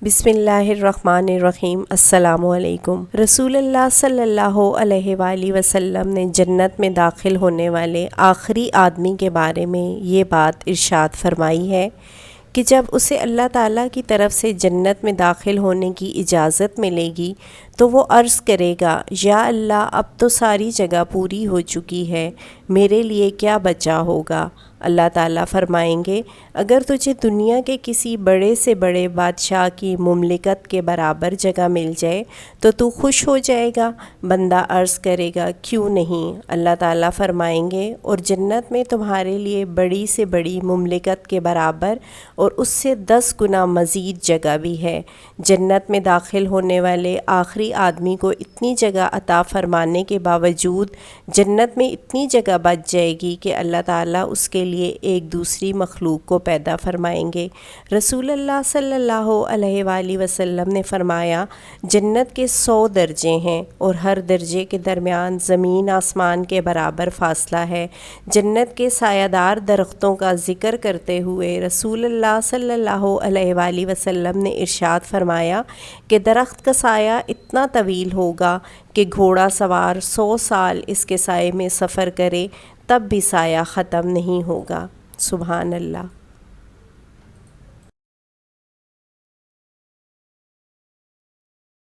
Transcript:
بسم اللہ الرحمن الرحیم۔ السلام علیکم۔ رسول اللہ صلی اللہ علیہ وآلہ وسلم نے جنت میں داخل ہونے والے آخری آدمی کے بارے میں یہ بات ارشاد فرمائی ہے کہ جب اسے اللہ تعالیٰ کی طرف سے جنت میں داخل ہونے کی اجازت ملے گی تو وہ عرض کرے گا، یا اللہ اب تو ساری جگہ پوری ہو چکی ہے، میرے لیے کیا بچا ہوگا؟ اللہ تعالیٰ فرمائیں گے، اگر تجھے دنیا کے کسی بڑے سے بڑے بادشاہ کی مملکت کے برابر جگہ مل جائے تو تو خوش ہو جائے گا؟ بندہ عرض کرے گا، کیوں نہیں؟ اللہ تعالیٰ فرمائیں گے، اور جنت میں تمہارے لیے بڑی سے بڑی مملکت کے برابر اور اس سے 10 گنا مزید جگہ بھی ہے۔ جنت میں داخل ہونے والے آخری آدمی کو اتنی جگہ عطا فرمانے کے باوجود جنت میں اتنی جگہ بچ جائے گی کہ اللہ تعالیٰ اس کے لیے ایک دوسری مخلوق کو پیدا فرمائیں گے۔ رسول اللہ صلی اللہ علیہ وآلہ وسلم نے فرمایا، جنت کے 100 درجے ہیں اور ہر درجے کے درمیان زمین آسمان کے برابر فاصلہ ہے۔ جنت کے سایہ دار درختوں کا ذکر کرتے ہوئے رسول اللہ صلی اللہ علیہ وآلہ وسلم نے ارشاد فرمایا کہ درخت کا سایہ اتنا طویل ہوگا کہ گھوڑا سوار 100 سال اس کے سائے میں سفر کرے تب بھی سایہ ختم نہیں ہوگا۔ سبحان اللہ۔